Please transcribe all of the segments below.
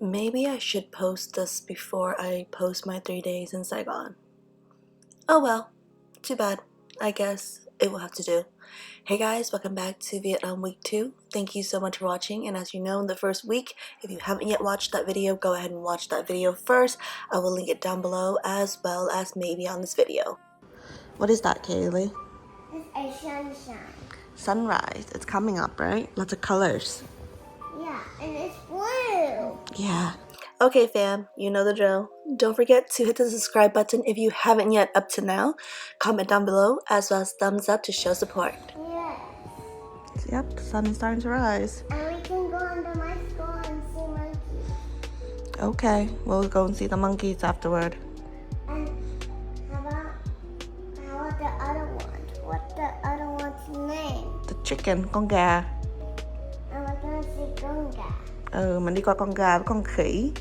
Maybe I should post this before I post my 3 days in Saigon. Oh well, too bad. I guess it will have to do. Hey guys, welcome back to Vietnam week 2. Thank you so much for watching, and as you know, in the first week, if you haven't yet watched that video, go ahead and watch that video first. I will link it down below as well as maybe on this video. What is that, Kaylee? It's a sunshine. Sunrise. It's coming up, right? Lots of colors. Yeah, and it's blue. Yeah. Okay fam, you know the drill. Don't forget to hit the subscribe button if you haven't yet up to now. Comment down below as well as thumbs up to show support. Yes. Yep, the sun is starting to rise. And we can go under my school and see monkeys. Okay, we'll go and see the monkeys afterward. And how about the other one? What's the other one's name? The chicken, con gà. And we're gonna see gonga. Mình đi coi con gà với con khỉ.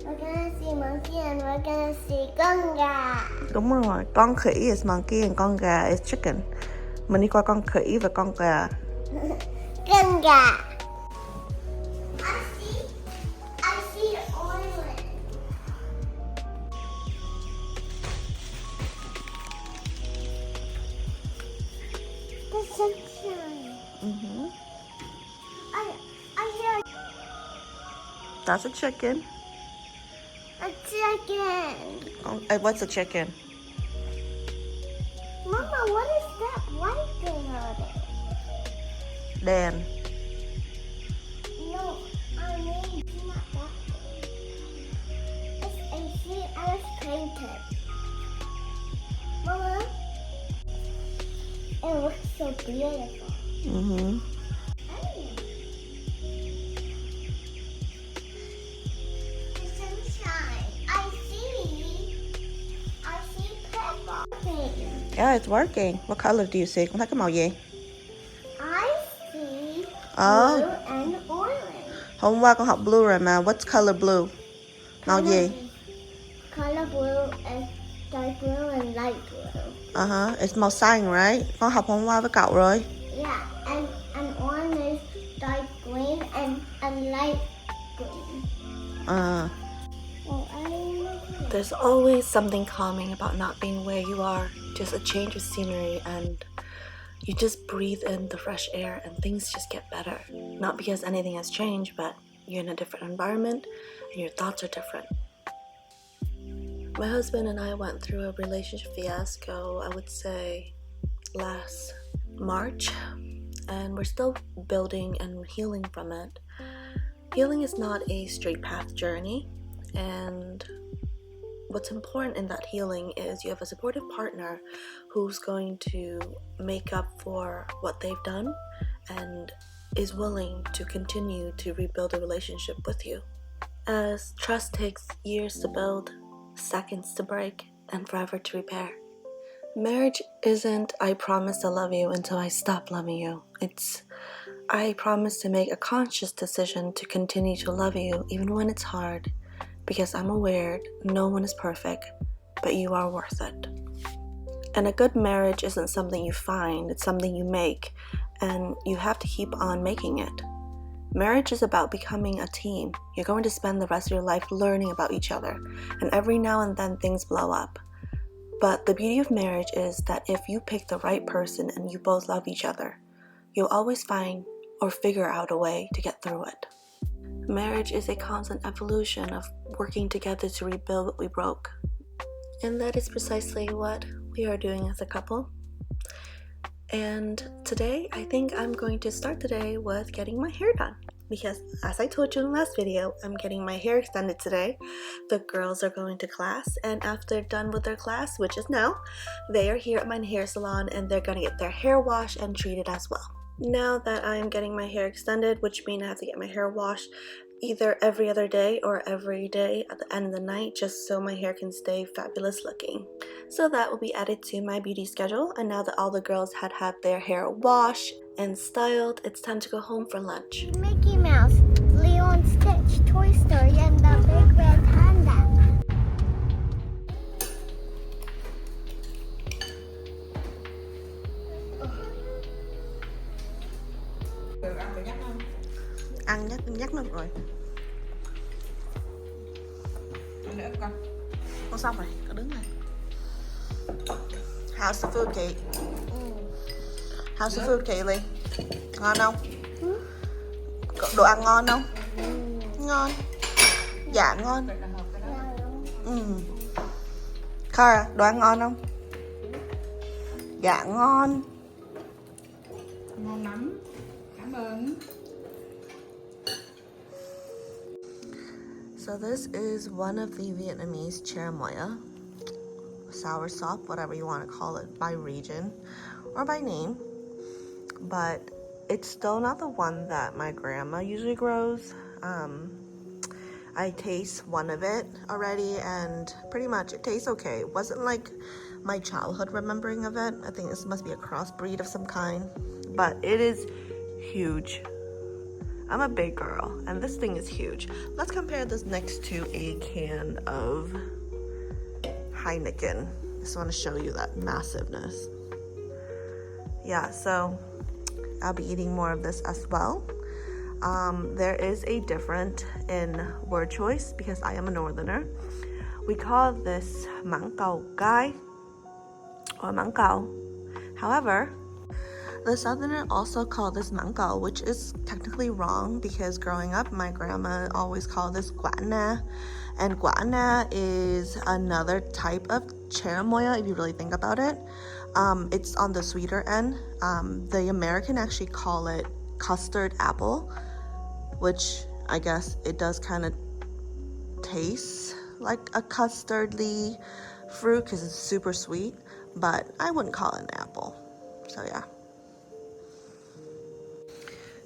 We're gonna see monkey and we're gonna see gonga. Đúng rồi, con khỉ is monkey and con gà is chicken. Mình đi coi con khỉ và con gà. Gonga. I see orange. The sunshine. I hear That's a chicken. a chicken. What's a chicken? Mama, what is that white thing over there? Đèn. No, I mean, it's not that thing. It's a sheet I was painted. Mama, it looks so beautiful. The sunshine. I see purple. Yeah, it's working. What color do you see? Con thấy cái màu gì? I see Oh. blue and orange. Hôm qua con học blue rồi mà. What's color blue? Màu gì? Color blue and dark blue and light blue. It's màu xanh, right? Con học hôm qua với cậu rồi. Yeah, and orange is dark green and light green. Well, There's always something calming about not being where you are. Just a change of scenery and you just breathe in the fresh air and things just get better. Not because anything has changed, but you're in a different environment and your thoughts are different. My husband and I went through a relationship fiasco, I would say, last March, and we're still building and healing from it. Healing is not a straight path journey, and what's important in that healing is you have a supportive partner who's going to make up for what they've done and is willing to continue to rebuild a relationship with you. As trust takes years to build, seconds to break, and forever to repair. Marriage isn't I promise to love you until I stop loving you. It's I promise to make a conscious decision to continue to love you even when it's hard, because I'm aware no one is perfect, but you are worth it. And a good marriage isn't something you find, it's something you make, and you have to keep on making it. Marriage is about becoming a team. You're going to spend the rest of your life learning about each other, and every now and then things blow up. But the beauty of marriage is that if you pick the right person and you both love each other, you'll always find or figure out a way to get through it. Marriage is a constant evolution of working together to rebuild what we broke. And that is precisely what we are doing as a couple. And today, I think I'm going to start the day with getting my hair done. Because as I told you in the last video, I'm getting my hair extended today. The girls are going to class, and after they're done with their class, which is now, they are here at my hair salon and they're going to get their hair washed and treated as well. Now that I'm getting my hair extended, which means I have to get my hair washed either every other day or every day at the end of the night, just so my hair can stay fabulous looking. So that will be added to my beauty schedule, and now that all the girls had their hair washed and styled, it's time to go home for lunch. Mickey Mouse, Leo and Stitch, Toy Story, and the Big Red Panda. Ăn nhắc nó rồi. nữa con. Không xong rồi, cứ đứng này. How's the food, Kate? How's the food, Kaylee? Ngon không? Đồ ăn ngon không? Ngon. Dạ ngon. Cara, đồ ăn ngon không? Dạ ngon. Ngon lắm. Cảm ơn. So this is one of the Vietnamese cherimoya, sour sop, whatever you want to call it, by region or by name. But it's still not the one that my grandma usually grows. I taste one of it already, and pretty much it tastes okay. It wasn't like my childhood remembering of it. I think this must be a crossbreed of some kind, but it is huge. I'm a big girl, and this thing is huge. Let's compare this next to a can of Heineken. Just want to show you that massiveness. Yeah, so I'll be eating more of this as well. There is a difference in word choice because I am a northerner. We call this mãng cầu gai or mãng cầu. However, the southerner also call this mãng cầu, which is technically wrong because growing up, my grandma always called this quả na. And quả na is another type of cherimoya if you really think about it. It's on the sweeter end. The American actually call it custard apple, which I guess it does kind of taste like a custardly fruit because it's super sweet, but I wouldn't call it an apple. So yeah.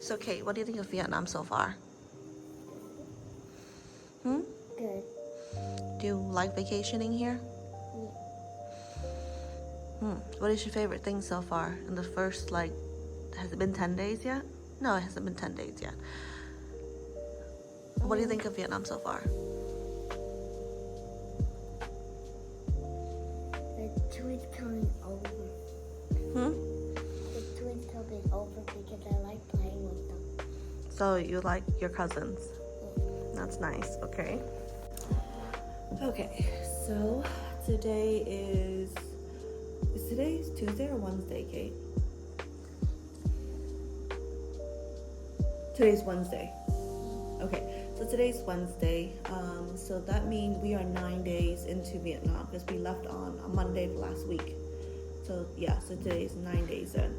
So Kate, what do you think of Vietnam so far? Good. Do you like vacationing here? What is your favorite thing so far in the first, has it been 10 days yet? No, it hasn't been 10 days yet. What do you think of Vietnam so far? The twins coming over. The twins coming over because I like playing with them. So you like your cousins? That's nice, okay. Okay, so today is today's Tuesday or Wednesday, Kate? Today's Wednesday. Okay, so today's Wednesday. So that means we are 9 days into Vietnam because we left on a Monday last week. So yeah, so today's 9 days in.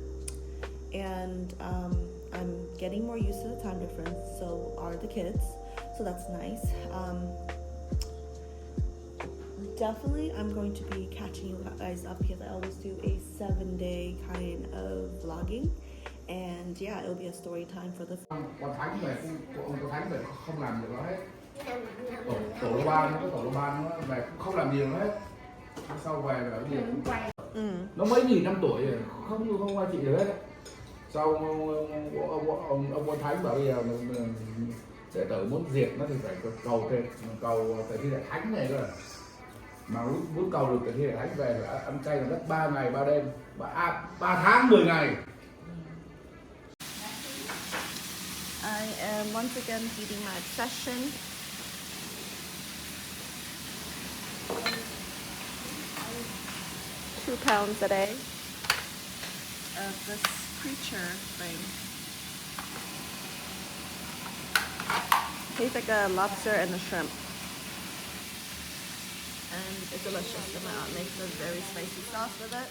And I'm getting more used to the time difference, so are the kids. So that's nice. Definitely I'm going to be catching you guys up because I always do a 7-day kind of vlogging. And yeah, it'll be a story time for the Qua Thánh về ông Thánh về không làm được nó hết. Tổ lô ban nó về không làm gì nó hết. Sau về là cái gì cũng quay. Nó mấy nghìn năm tuổi rồi, không ai chị được hết. Sau ông Quan Thánh bảo bây giờ đệ tử muốn diệt nó thì phải cầu từ thi đại thánh này cơ. Mà muốn cầu được từ thi đại thánh về là ăn chay là mất 3 ngày 3 đêm, 3 tháng 10 ngày. I am once again feeding my obsession. £2 a day of this creature thing. Tastes like a lobster and a shrimp. And it's delicious. My aunt makes a very spicy sauce with it.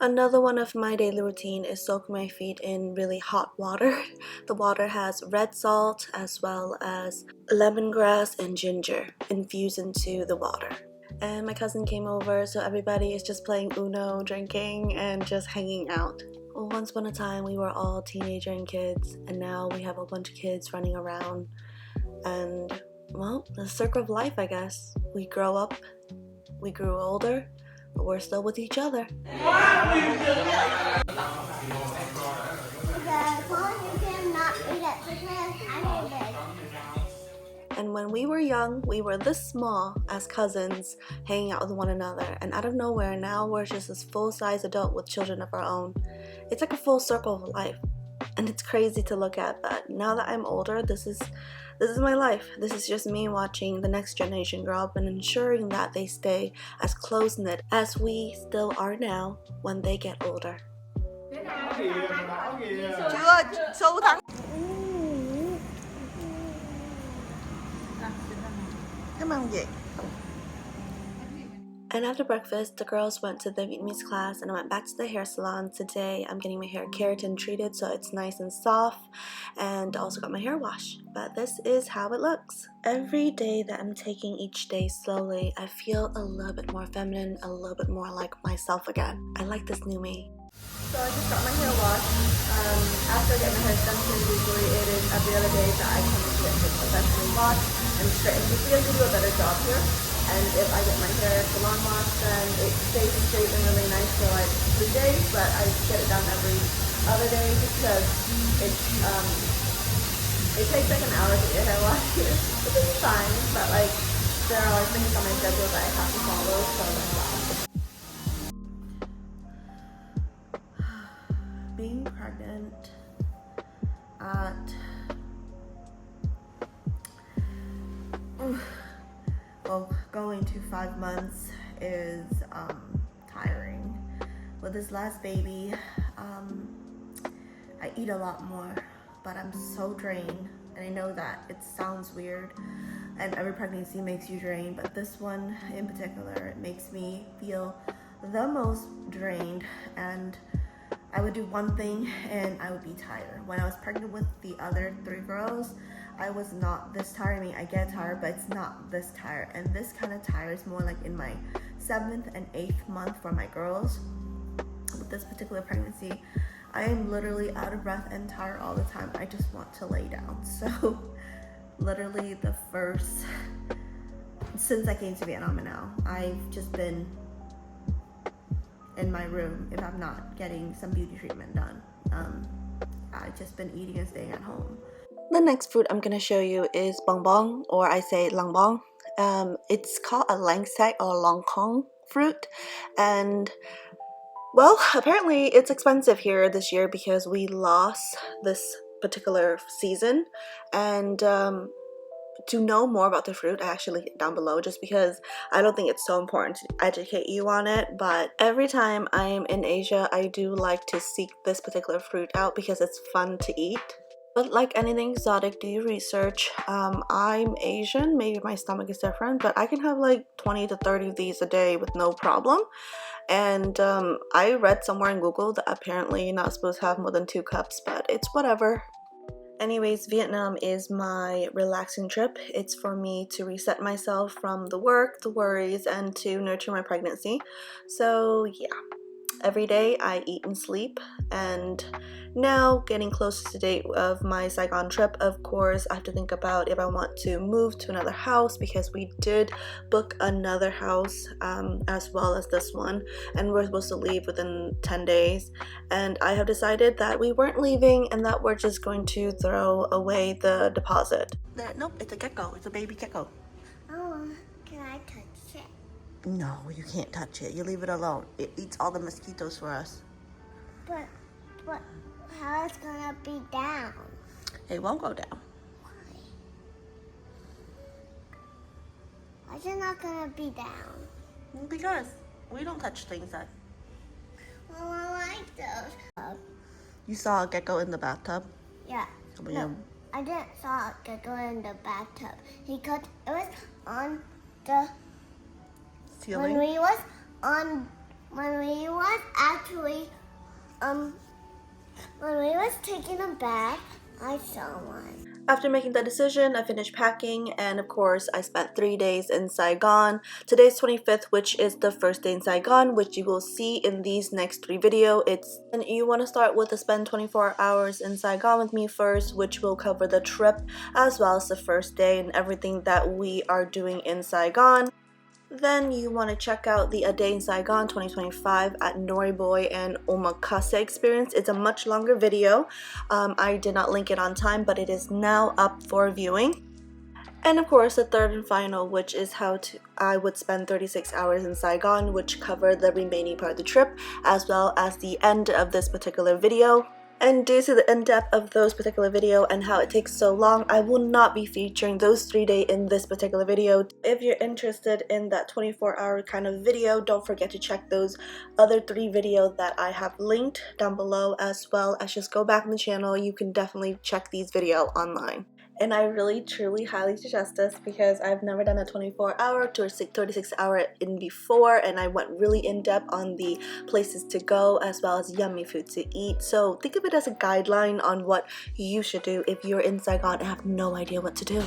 Another one of my daily routine is soak my feet in really hot water. The water has red salt as well as lemongrass and ginger infused into the water. And my cousin came over, so everybody is just playing Uno, drinking, and just hanging out. Well, once upon a time, we were all teenager and kids, and now we have a bunch of kids running around. And, well, the circle of life, I guess. We grow up, we grew older, but we're still with each other. And when we were young, we were this small as cousins, hanging out with one another. And out of nowhere, now we're just this full-size adult with children of our own. It's like a full circle of life. And it's crazy to look at, but now that I'm older, this is my life. This is just me watching the next generation grow up and ensuring that they stay as close-knit as we still are now when they get older. And after breakfast, the girls went to the Vietnamese class and I went back to the hair salon. Today I'm getting my hair keratin treated so it's nice and soft, and also got my hair washed. But this is how it looks. Every day that I'm taking each day slowly, I feel a little bit more feminine, a little bit more like myself again. I like this new me. So I just got my hair washed. After I get my hair extension, usually it is every other day that I come and get it professionally washed and straightened. Just because we do a better job here. And if I get my hair salon washed, then it stays straight and really nice for like 3 days. But I get it done every other day because it takes like an hour to get your hair washed here, which is fine. But like there are like things on my schedule that I have to follow, so like wow. Being pregnant at going to 5 months is tiring. With this last baby, I eat a lot more, but I'm so drained, and I know that it sounds weird and every pregnancy makes you drained, but this one in particular, it makes me feel the most drained. And I would do one thing and I would be tired. When I was pregnant with the other 3 girls, I was not this tired. I mean, I get tired, but it's not this tired. And this kind of tired is more like in my 7th and 8th month for my girls. With this particular pregnancy, I am literally out of breath and tired all the time. I just want to lay down. So literally the first, since I came to Vietnam and now, I've just been in my room if I'm not getting some beauty treatment done. I've just been eating and staying at home. The next fruit I'm gonna show you is bong bong, or I say lang bong. It's called a lang sac or long kong fruit, and well, apparently it's expensive here this year because we lost this particular season. And to know more about the fruit, I actually link it down below just because I don't think it's so important to educate you on it. But every time I'm in Asia, I do like to seek this particular fruit out because it's fun to eat. But like anything exotic, do your research. I'm Asian, maybe my stomach is different, but I can have like 20 to 30 of these a day with no problem. And I read somewhere in Google that apparently you're not supposed to have more than 2 cups, but it's whatever. Anyways, Vietnam is my relaxing trip. It's for me to reset myself from the work, the worries, and to nurture my pregnancy. So yeah, every day I eat and sleep. And now getting close to the date of my Saigon trip, of course I have to think about if I want to move to another house, because we did book another house as well as this one, and we're supposed to leave within 10 days. And I have decided that we weren't leaving and that we're just going to throw away the deposit. Nope, it's a gecko. It's a baby gecko. Oh, can I touch it? No, you can't touch it. You leave it alone. It eats all the mosquitoes for us. But how it's gonna be down? It won't go down. Why? Why is it not gonna be down? Because we don't touch things that. Well, I like those. You saw a gecko in the bathtub? Yeah. No, I didn't saw a gecko in the bathtub because it was on the Ceiling? when we was actually when we was taking a bath, I saw one. After making that decision, I finished packing, and of course I spent 3 days in Saigon. Today's 25th, which is the first day in Saigon, which you will see in these next 3 videos. And you want to start with the spend 24 hours in Saigon with me first, which will cover the trip as well as the first day and everything that we are doing in Saigon. Then you want to check out the A Day in Saigon 2025 at NORIBOI and OMAKASE experience. It's a much longer video. I did not link it on time, but it is now up for viewing. And of course, the third and final, which is how I would spend 36 hours in Saigon, which covered the remaining part of the trip, as well as the end of this particular video. And due to the in-depth of those particular video and how it takes so long, I will not be featuring those 3 days in this particular video. If you're interested in that 24-hour kind of video, don't forget to check those other 3 videos that I have linked down below, as well as just go back on the channel. You can definitely check these videos online. And I really truly highly suggest this because I've never done a 24-hour to a 36-hour in before, and I went really in depth on the places to go as well as yummy food to eat. So think of it as a guideline on what you should do if you're in Saigon and have no idea what to do.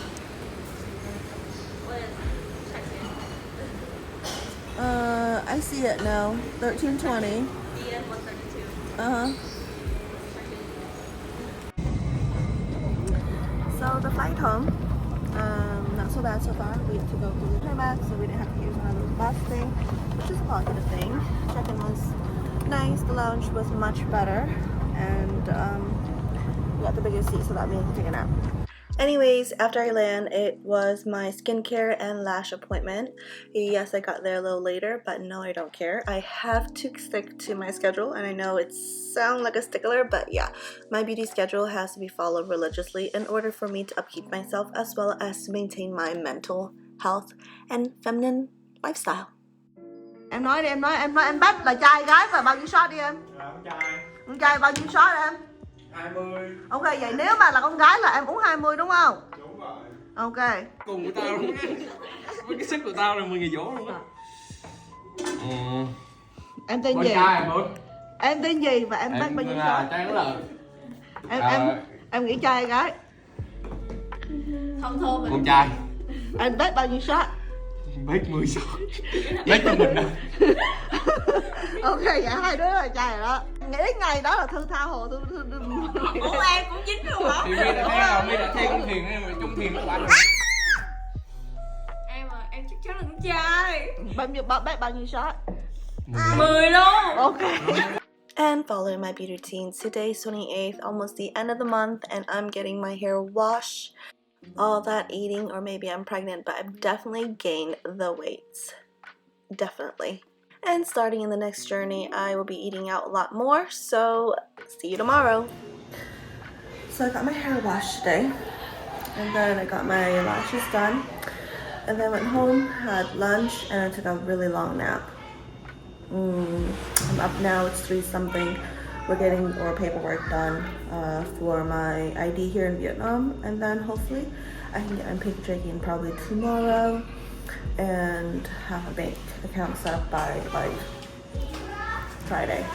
I see it now. 1320. DN 132. So the flight home, not so bad so far. We had to go through the tarmac, so we didn't have to use one of those bus thing, which is a positive thing. Check-in was nice. The lounge was much better, and we got the biggest seat, so that means we can take a nap. Anyways, after I land, it was my skincare and lash appointment. Yes, I got there a little later, but no, I don't care. I have to stick to my schedule, and I know it sounds like a stickler, but yeah, my beauty schedule has to be followed religiously in order for me to upkeep myself as well as to maintain my mental health and feminine lifestyle. Em nói đi, em bắt là trai gái và bao nhiêu shot đi em? Con trai. Con trai bao nhiêu shot em? 20. Ok, vậy nếu mà là con gái là em uống 20 đúng không? Đúng rồi. Ok. Cùng của tao luôn á. Với cái sức của tao là 10 ngày dỗ luôn á. Em tên Con gì? trai em ơi. Em tên gì và em bắt bao nhiêu shot? Trang là Em nghĩ trai hay gái? Không thô mình. Con trai. Em bet bao nhiêu shot? Bet 10 shot. Bet cho mình đâu. Ok, vậy hai đứa là trai rồi đó. Nghĩ đến ngày đó là thư tha hồ thư. Ủa em cũng dính luôn hả? Thì Mi đã thấy không? Mi đã thuê con thuyền này mà chung thuyền nó quả rồi. Em chắc chắn là con trai. Bao nhiêu shot? 10 luôn. Okay. And following my beauty routine, today's 28th, almost the end of the month, and I'm getting my hair washed. All that eating, or maybe I'm pregnant, but I've definitely gained the weights. Definitely. And starting in the next journey, I will be eating out a lot more, so see you tomorrow. So I got my hair washed today, and then I got my lashes done, and then went home, had lunch, and I took a really long nap. I'm up now, it's 3 something. We're getting our paperwork done for my ID here in Vietnam, and then hopefully I can get my picture taken probably tomorrow and have a bank account set up by like Friday.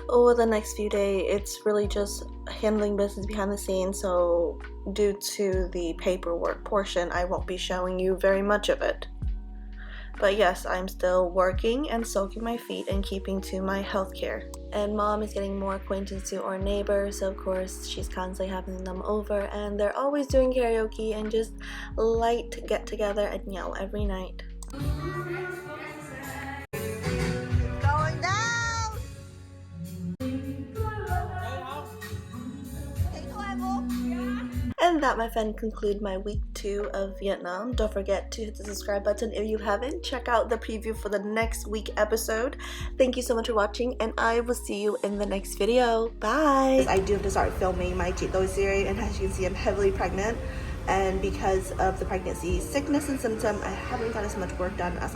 Over the next few days, it's really just handling business behind the scenes, so due to the paperwork portion, I won't be showing you very much of it. But yes, I'm still working and soaking my feet and keeping to my healthcare. And mom is getting more acquainted to our neighbors, so of course she's constantly having them over, and they're always doing karaoke and just light get together and yell every night. Going down! And that, my friend, conclude my week 2 of Vietnam. Don't forget to hit the subscribe button if you haven't. Check out the preview for the next week episode. Thank you so much for watching, and I will see you in the next video. Bye! I do have to start filming my Chị Tôi series, and as you can see, I'm heavily pregnant. And because of the pregnancy sickness and symptom, I haven't got as much work done as I